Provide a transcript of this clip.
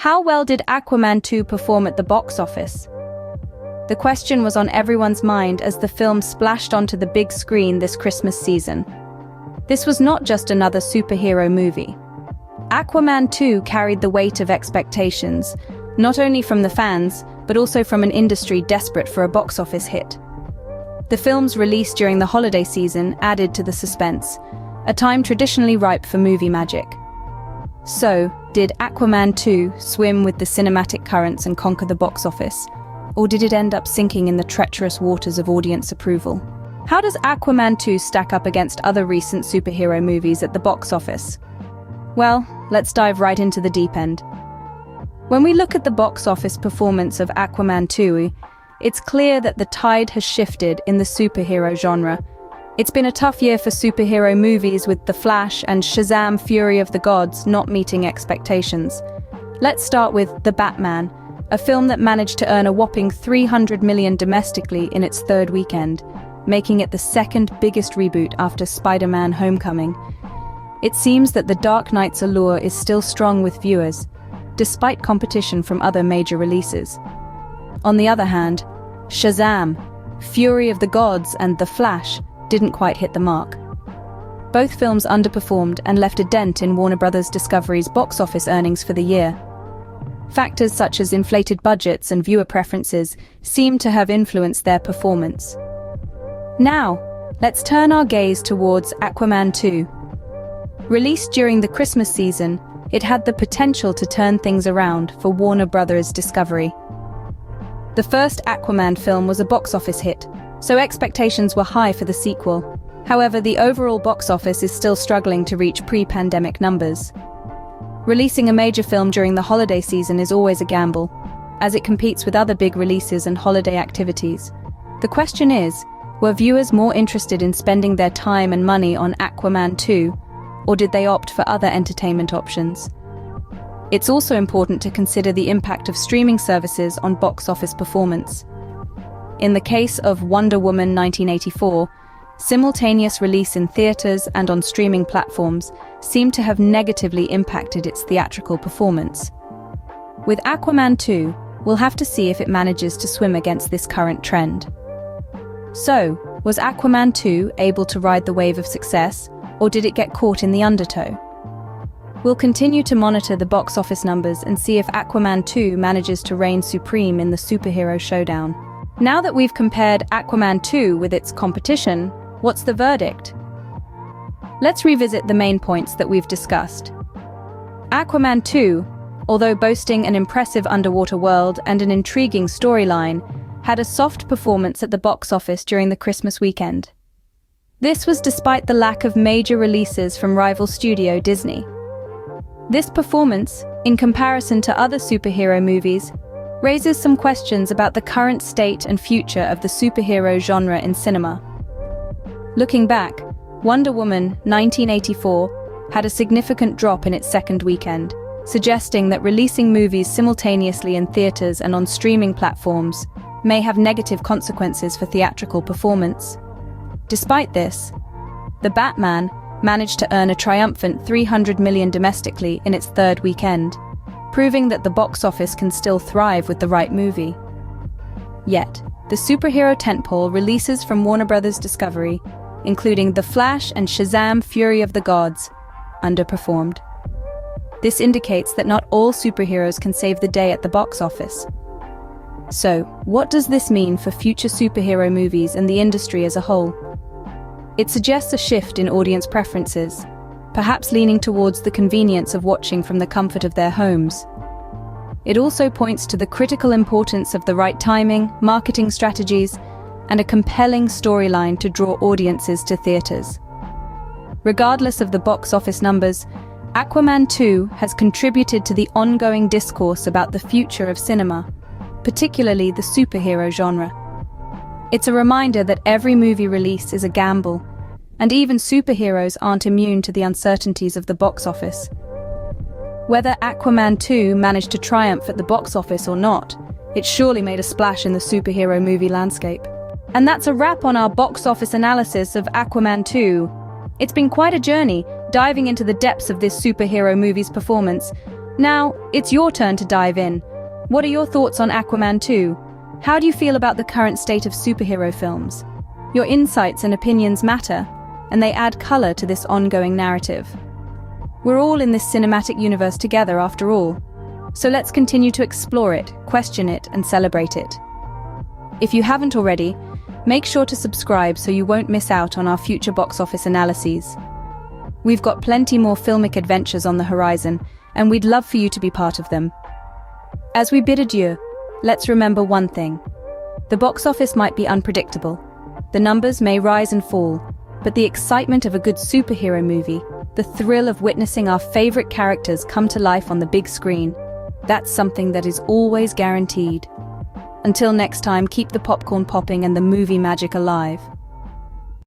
How well did Aquaman 2 perform at the box office? The question was on everyone's mind as the film splashed onto the big screen this Christmas season. This was not just another superhero movie. Aquaman 2 carried the weight of expectations, not only from the fans, but also from an industry desperate for a box office hit. The film's release during the holiday season added to the suspense, a time traditionally ripe for movie magic. So, did Aquaman 2 swim with the cinematic currents and conquer the box office? Or did it end up sinking in the treacherous waters of audience approval? How does Aquaman 2 stack up against other recent superhero movies at the box office? Well, let's dive right into the deep end. When we look at the box office performance of Aquaman 2, it's clear that the tide has shifted in the superhero genre. It's been a tough year for superhero movies, with The Flash and Shazam! Fury of the Gods not meeting expectations. Let's start with The Batman, a film that managed to earn a whopping $300 million domestically in its third weekend, making it the second biggest reboot after Spider-Man: Homecoming. It seems that The Dark Knight's allure is still strong with viewers, despite competition from other major releases. On the other hand, Shazam! Fury of the Gods and The Flash didn't quite hit the mark. Both films underperformed and left a dent in Warner Bros. Discovery's box office earnings for the year. Factors such as inflated budgets and viewer preferences seem to have influenced their performance. Now, let's turn our gaze towards Aquaman 2. Released during the Christmas season, it had the potential to turn things around for Warner Bros. Discovery. The first Aquaman film was a box office hit, so expectations were high for the sequel. However, the overall box office is still struggling to reach pre-pandemic numbers. Releasing a major film during the holiday season is always a gamble, as it competes with other big releases and holiday activities. The question is, were viewers more interested in spending their time and money on Aquaman 2, or did they opt for other entertainment options? It's also important to consider the impact of streaming services on box office performance. In the case of Wonder Woman 1984, simultaneous release in theaters and on streaming platforms seemed to have negatively impacted its theatrical performance. With Aquaman 2, we'll have to see if it manages to swim against this current trend. So, was Aquaman 2 able to ride the wave of success, or did it get caught in the undertow? We'll continue to monitor the box office numbers and see if Aquaman 2 manages to reign supreme in the superhero showdown. Now that we've compared Aquaman 2 with its competition, what's the verdict? Let's revisit the main points that we've discussed. Aquaman 2, although boasting an impressive underwater world and an intriguing storyline, had a soft performance at the box office during the Christmas weekend. This was despite the lack of major releases from rival studio Disney. This performance, in comparison to other superhero movies, raises some questions about the current state and future of the superhero genre in cinema. Looking back, Wonder Woman 1984 had a significant drop in its second weekend, suggesting that releasing movies simultaneously in theaters and on streaming platforms may have negative consequences for theatrical performance. Despite this, The Batman managed to earn a triumphant $300 million domestically in its third weekend, proving that the box office can still thrive with the right movie. Yet, the superhero tentpole releases from Warner Bros. Discovery, including The Flash and Shazam! Fury of the Gods, underperformed. This indicates that not all superheroes can save the day at the box office. So, what does this mean for future superhero movies and the industry as a whole? It suggests a shift in audience preferences, perhaps leaning towards the convenience of watching from the comfort of their homes. It also points to the critical importance of the right timing, marketing strategies, and a compelling storyline to draw audiences to theaters. Regardless of the box office numbers, Aquaman 2 has contributed to the ongoing discourse about the future of cinema, particularly the superhero genre. It's a reminder that every movie release is a gamble, and even superheroes aren't immune to the uncertainties of the box office. Whether Aquaman 2 managed to triumph at the box office or not, it surely made a splash in the superhero movie landscape. And that's a wrap on our box office analysis of Aquaman 2. It's been quite a journey, diving into the depths of this superhero movie's performance. Now, it's your turn to dive in. What are your thoughts on Aquaman 2? How do you feel about the current state of superhero films? Your insights and opinions matter, and they add color to this ongoing narrative. We're all in this cinematic universe together after all, so let's continue to explore it, question it, and celebrate it. If you haven't already, make sure to subscribe so you won't miss out on our future box office analyses. We've got plenty more filmic adventures on the horizon, and we'd love for you to be part of them. As we bid adieu, let's remember one thing. The box office might be unpredictable. The numbers may rise and fall, but the excitement of a good superhero movie, the thrill of witnessing our favorite characters come to life on the big screen, that's something that is always guaranteed. Until next time, keep the popcorn popping and the movie magic alive.